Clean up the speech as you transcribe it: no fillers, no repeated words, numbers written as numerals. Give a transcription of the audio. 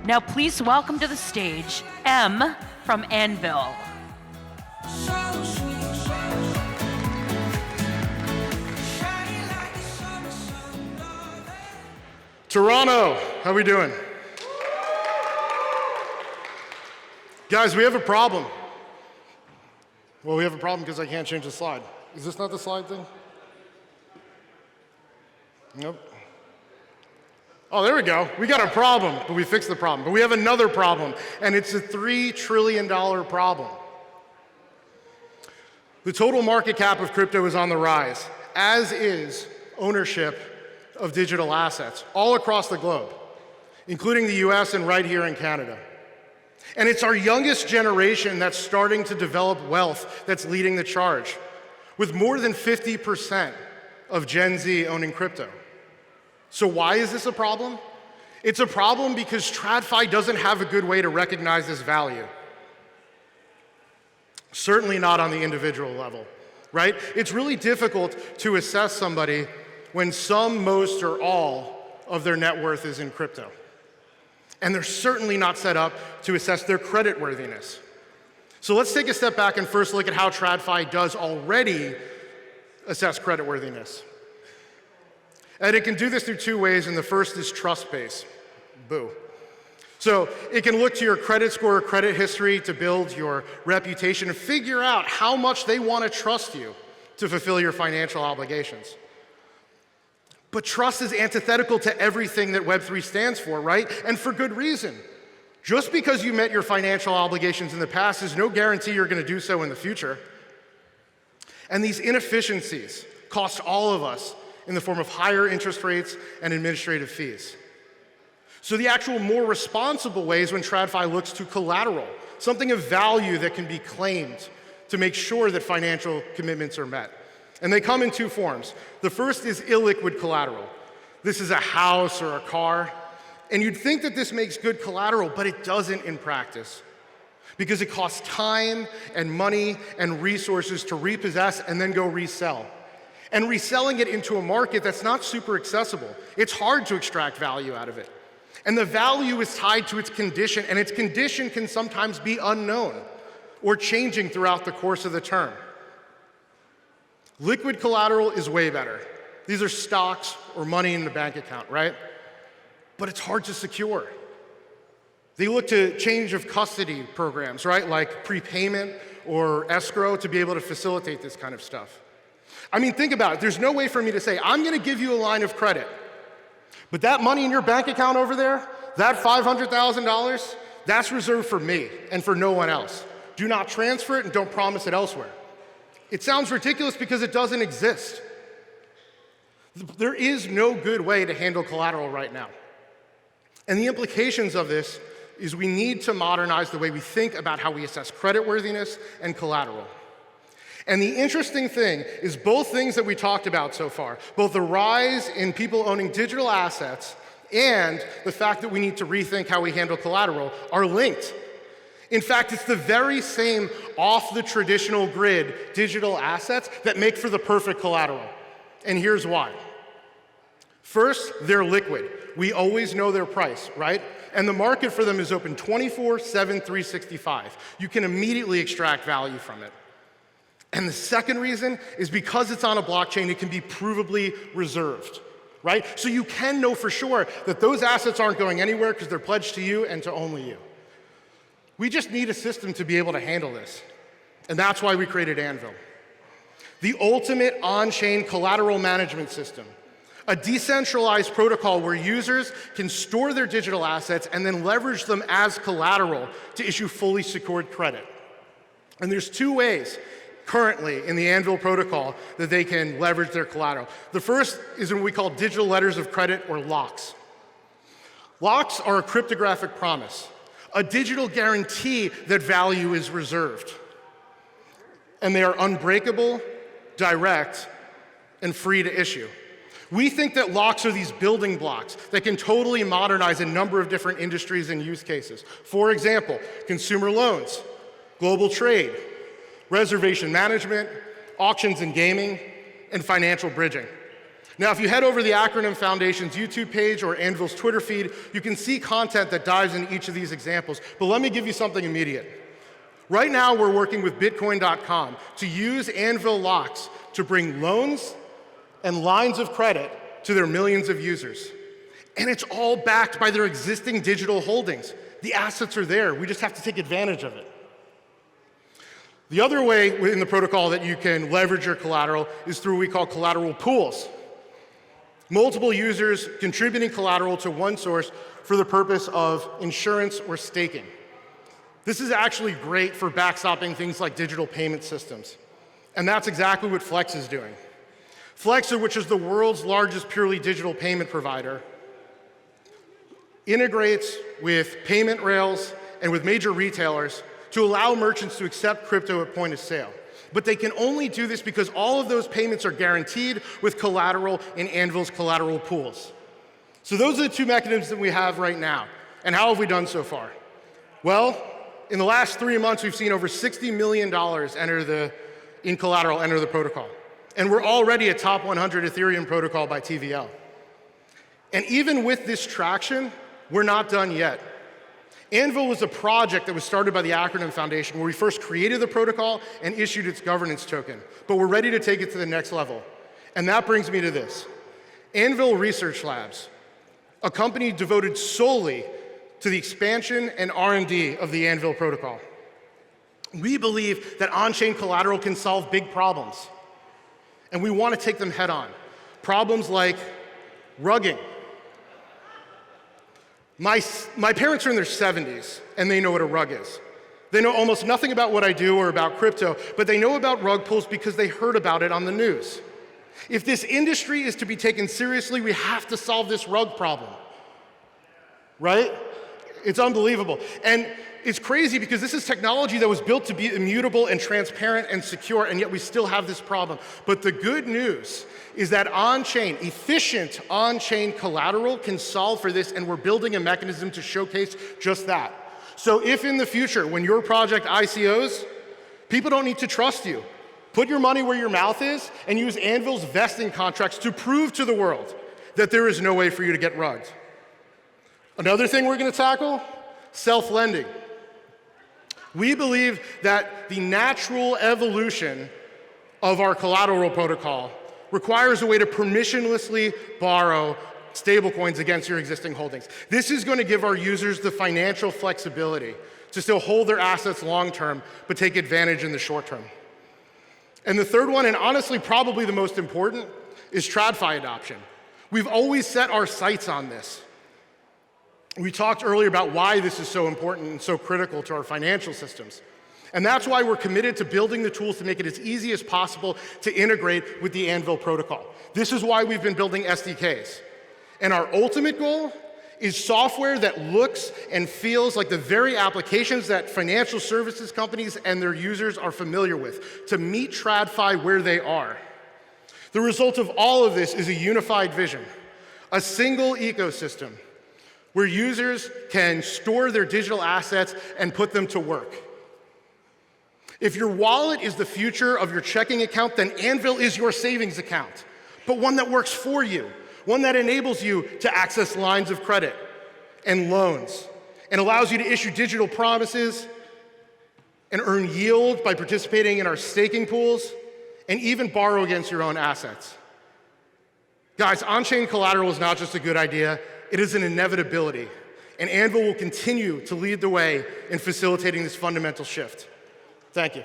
Now please welcome to the stage M from Anvil. Toronto, how we doing? Guys, we have a problem. Well, we have a problem because I can't change the slide. Is this not the slide thing? Nope. Oh, there we go. We got a problem, but we fixed the problem. But we have another problem, and it's a $3 trillion problem. The total market cap of crypto is on the rise, as is ownership of digital assets all across the globe, including the US and right here in Canada. And it's our youngest generation that's starting to develop wealth that's leading the charge, with more than 50% of Gen Z owning crypto. So why is this a problem? It's a problem because TradFi doesn't have a good way to recognize this value. Certainly not on the individual level, right? It's really difficult to assess somebody when some, most, or all of their net worth is in crypto. And they're certainly not set up to assess their creditworthiness. So let's take a step back and first look at how TradFi does already assess creditworthiness. And it can do this through two ways, and the first is trust-based. Boo. So it can look to your credit score or credit history to build your reputation and figure out how much they want to trust you to fulfill your financial obligations. But trust is antithetical to everything that Web3 stands for, right? And for good reason. Just because you met your financial obligations in the past is no guarantee you're going to do so in the future. And these inefficiencies cost all of us in the form of higher interest rates and administrative fees. So the actual more responsible way is when TradFi looks to collateral, something of value that can be claimed to make sure that financial commitments are met. And they come in two forms. The first is illiquid collateral. This is a house or a car. And you'd think that this makes good collateral, but it doesn't in practice, because it costs time and money and resources to repossess and then go resell. And reselling it into a market that's not super accessible. It's hard to extract value out of it. And the value is tied to its condition, and its condition can sometimes be unknown or changing throughout the course of the term. Liquid collateral is way better. These are stocks or money in the bank account, right? But it's hard to secure. They look to change of custody programs, right? Like prepayment or escrow to be able to facilitate this kind of stuff. I mean, think about it. There's no way for me to say, I'm going to give you a line of credit, but that money in your bank account over there, that $500,000, that's reserved for me and for no one else. Do not transfer it and don't promise it elsewhere. It sounds ridiculous because it doesn't exist. There is no good way to handle collateral right now. And the implications of this is we need to modernize the way we think about how we assess creditworthiness and collateral. And the interesting thing is both things that we talked about so far, both the rise in people owning digital assets and the fact that we need to rethink how we handle collateral are linked. In fact, it's the very same off-the-traditional grid digital assets that make for the perfect collateral. And here's why. First, they're liquid. We always know their price, right? And the market for them is open 24/7, 365. You can immediately extract value from it. And the second reason is because it's on a blockchain, it can be provably reserved, right? So you can know for sure that those assets aren't going anywhere because they're pledged to you and to only you. We just need a system to be able to handle this. And that's why we created Anvil. The ultimate on-chain collateral management system. A decentralized protocol where users can store their digital assets and then leverage them as collateral to issue fully secured credit. And there's two ways currently in the Anvil protocol that they can leverage their collateral. The first is what we call digital letters of credit, or locks. Locks are a cryptographic promise, a digital guarantee that value is reserved. And they are unbreakable, direct, and free to issue. We think that locks are these building blocks that can totally modernize a number of different industries and use cases. For example, consumer loans, global trade, reservation management, auctions and gaming, and financial bridging. Now, if you head over the Acronym Foundation's YouTube page or Anvil's Twitter feed, you can see content that dives into each of these examples. But let me give you something immediate. Right now, we're working with Bitcoin.com to use Anvil locks to bring loans and lines of credit to their millions of users. And it's all backed by their existing digital holdings. The assets are there. We just have to take advantage of it. The other way in the protocol that you can leverage your collateral is through what we call collateral pools. Multiple users contributing collateral to one source for the purpose of insurance or staking. This is actually great for backstopping things like digital payment systems. And that's exactly what Flex is doing. Flex, which is the world's largest purely digital payment provider, integrates with payment rails and with major retailers to allow merchants to accept crypto at point of sale. But they can only do this because all of those payments are guaranteed with collateral in Anvil's collateral pools. So those are the two mechanisms that we have right now. And how have we done so far? Well, in the last 3 months, we've seen over $60 million in collateral enter the protocol. And we're already a top 100 Ethereum protocol by TVL. And even with this traction, we're not done yet. Anvil was a project that was started by the Acronym Foundation where we first created the protocol and issued its governance token. But we're ready to take it to the next level. And that brings me to this. Anvil Research Labs, a company devoted solely to the expansion and R&D of the Anvil protocol. We believe that on-chain collateral can solve big problems. And we want to take them head on. Problems like rugging. My parents are in their 70s, and they know what a rug is. They know almost nothing about what I do or about crypto, but they know about rug pulls because they heard about it on the news. If this industry is to be taken seriously, we have to solve this rug problem, right? It's unbelievable. And it's crazy because this is technology that was built to be immutable and transparent and secure, and yet we still have this problem. But the good news is that on-chain, efficient on-chain collateral can solve for this, and we're building a mechanism to showcase just that. So if in the future, when your project ICOs, people don't need to trust you. Put your money where your mouth is and use Anvil's vesting contracts to prove to the world that there is no way for you to get rugged. Another thing we're going to tackle, self-lending. We believe that the natural evolution of our collateral protocol requires a way to permissionlessly borrow stablecoins against your existing holdings. This is going to give our users the financial flexibility to still hold their assets long-term, but take advantage in the short term. And the third one, and honestly probably the most important, is TradFi adoption. We've always set our sights on this. We talked earlier about why this is so important and so critical to our financial systems. And that's why we're committed to building the tools to make it as easy as possible to integrate with the Anvil protocol. This is why we've been building SDKs. And our ultimate goal is software that looks and feels like the very applications that financial services companies and their users are familiar with, to meet TradFi where they are. The result of all of this is a unified vision, a single ecosystem where users can store their digital assets and put them to work. If your wallet is the future of your checking account, then Anvil is your savings account, but one that works for you, one that enables you to access lines of credit and loans, and allows you to issue digital promises and earn yield by participating in our staking pools, and even borrow against your own assets. Guys, on-chain collateral is not just a good idea, it is an inevitability, and Anvil will continue to lead the way in facilitating this fundamental shift. Thank you.